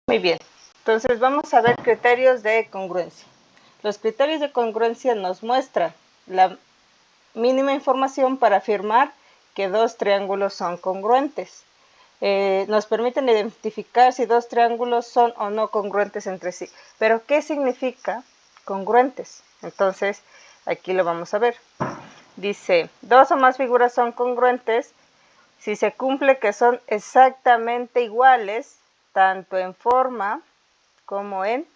Muy bien, entonces vamos a ver criterios de congruencia. Los criterios de congruencia nos muestran la mínima información para afirmar que dos triángulos son congruentes. Nos permiten identificar si dos triángulos son o no congruentes entre sí. Pero, ¿qué significa congruentes? Entonces, aquí lo vamos a ver. Dice, dos o más figuras son congruentes si se cumple que son exactamente iguales, tanto en forma como en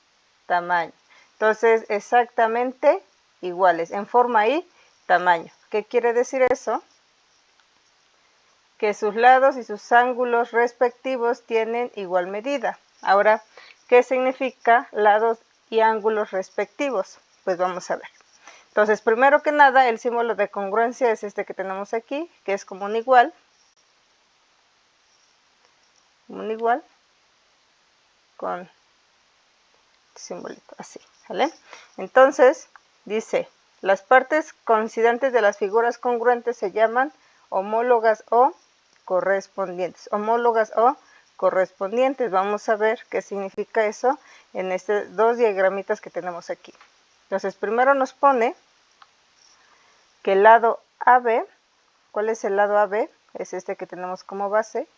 tamaño. Entonces, exactamente iguales en forma y tamaño. ¿Qué quiere decir eso? Que sus lados y sus ángulos respectivos tienen igual medida. Ahora, ¿qué significa lados y ángulos respectivos? Pues vamos a ver. Entonces, primero que nada, el símbolo de congruencia es este que tenemos aquí, que es como un igual. Un igual con simbolito así, ¿vale? Entonces, dice, las partes coincidentes de las figuras congruentes se llaman homólogas o correspondientes. Homólogas o correspondientes. Vamos a ver qué significa eso en estos dos diagramitas que tenemos aquí. Entonces, primero nos pone que el lado AB, ¿cuál es el lado AB? Es este que tenemos como base,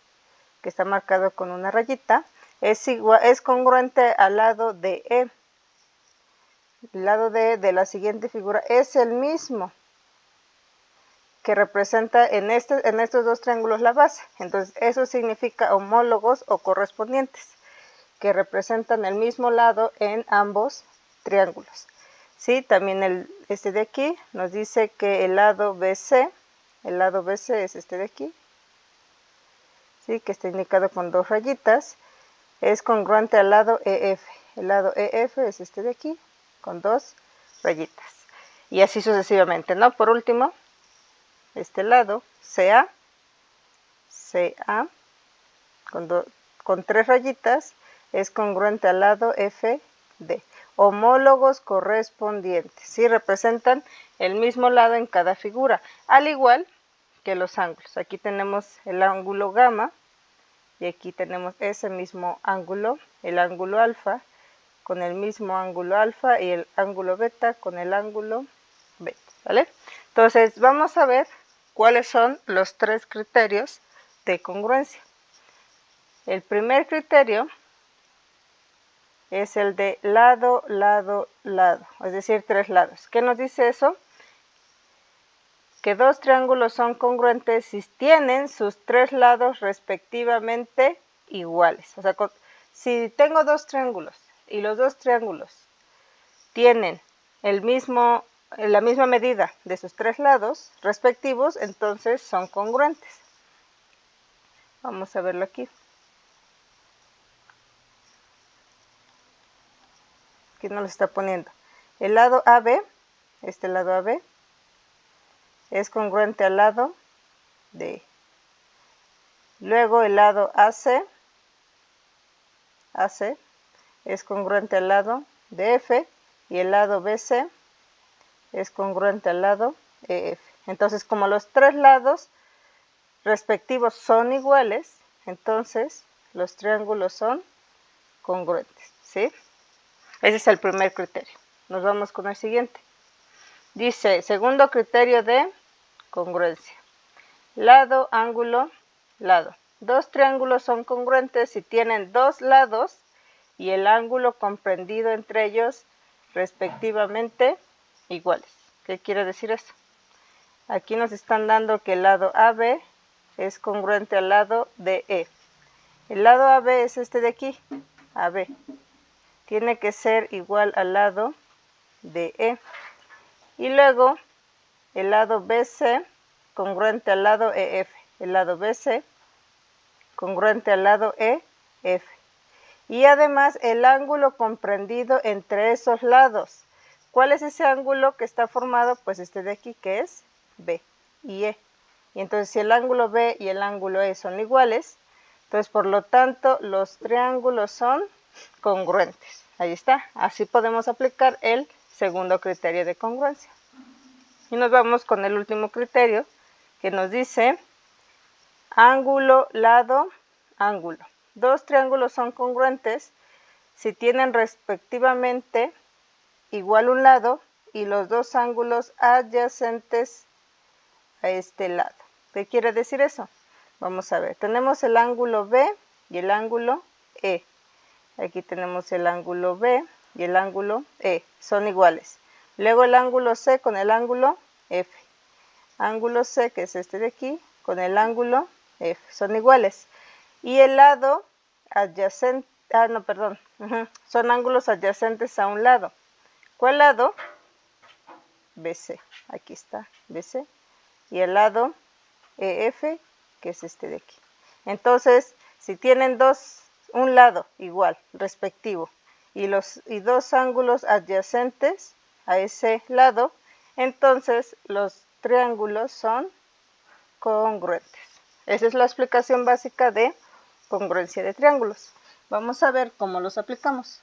que está marcado con una rayita. Es congruente al lado de E. El lado de la siguiente figura es el mismo que representa en estos dos triángulos la base. Entonces, eso significa homólogos o correspondientes, que representan el mismo lado en ambos triángulos. ¿Sí? También este de aquí nos dice que el lado BC es este de aquí, ¿sí? Que está indicado con dos rayitas, es congruente al lado EF. El lado EF es este de aquí, con dos rayitas. Y así sucesivamente, ¿no? Por último, este lado, CA con tres rayitas, es congruente al lado FD. Homólogos correspondientes, ¿sí? Representan el mismo lado en cada figura, al igual que los ángulos. Aquí tenemos el ángulo gamma, y aquí tenemos ese mismo ángulo, el ángulo alfa, con el mismo ángulo alfa, y el ángulo beta con el ángulo beta, ¿vale? Entonces, vamos a ver cuáles son los tres criterios de congruencia. El primer criterio es el de lado, lado, lado, es decir, tres lados. ¿Qué nos dice eso? Que dos triángulos son congruentes si tienen sus tres lados respectivamente iguales. O sea, si tengo dos triángulos y los dos triángulos tienen la misma medida de sus tres lados respectivos, entonces son congruentes. Vamos a verlo aquí. Aquí nos lo está poniendo. El lado AB, este lado AB, es congruente al lado de E. Luego el lado AC es congruente al lado de F, y el lado BC es congruente al lado EF. Entonces, como los tres lados respectivos son iguales, entonces los triángulos son congruentes, ¿sí? Ese es el primer criterio. Nos vamos con el siguiente. Dice, segundo criterio de congruencia. Lado, ángulo, lado. Dos triángulos son congruentes si tienen dos lados y el ángulo comprendido entre ellos respectivamente iguales. ¿Qué quiere decir eso? Aquí nos están dando que el lado AB es congruente al lado de E. El lado AB es este de aquí, AB. Tiene que ser igual al lado de E. Y luego el lado BC congruente al lado EF. El lado BC congruente al lado EF. Y además el ángulo comprendido entre esos lados. ¿Cuál es ese ángulo que está formado? Pues este de aquí, que es B y E. Y entonces, si el ángulo B y el ángulo E son iguales, entonces por lo tanto los triángulos son congruentes. Ahí está. Así podemos aplicar el segundo criterio de congruencia. Y nos vamos con el último criterio, que nos dice ángulo, lado, ángulo. dos triángulos son congruentes si tienen respectivamente igual un lado y los dos ángulos adyacentes a este lado. ¿Qué quiere decir eso? Vamos a ver, tenemos el ángulo B y el ángulo E. Aquí tenemos el ángulo B y el ángulo E, son iguales. Luego el ángulo C con el ángulo F. Ángulo C, que es este de aquí, con el ángulo F, son iguales. Y el lado adyacente, son ángulos adyacentes a un lado. ¿Cuál lado? BC, aquí está, BC. Y el lado EF, que es este de aquí. Entonces, si tienen un lado igual, respectivo, y dos ángulos adyacentes a ese lado, entonces los triángulos son congruentes. Esa es la explicación básica de congruencia de triángulos. Vamos a ver cómo los aplicamos.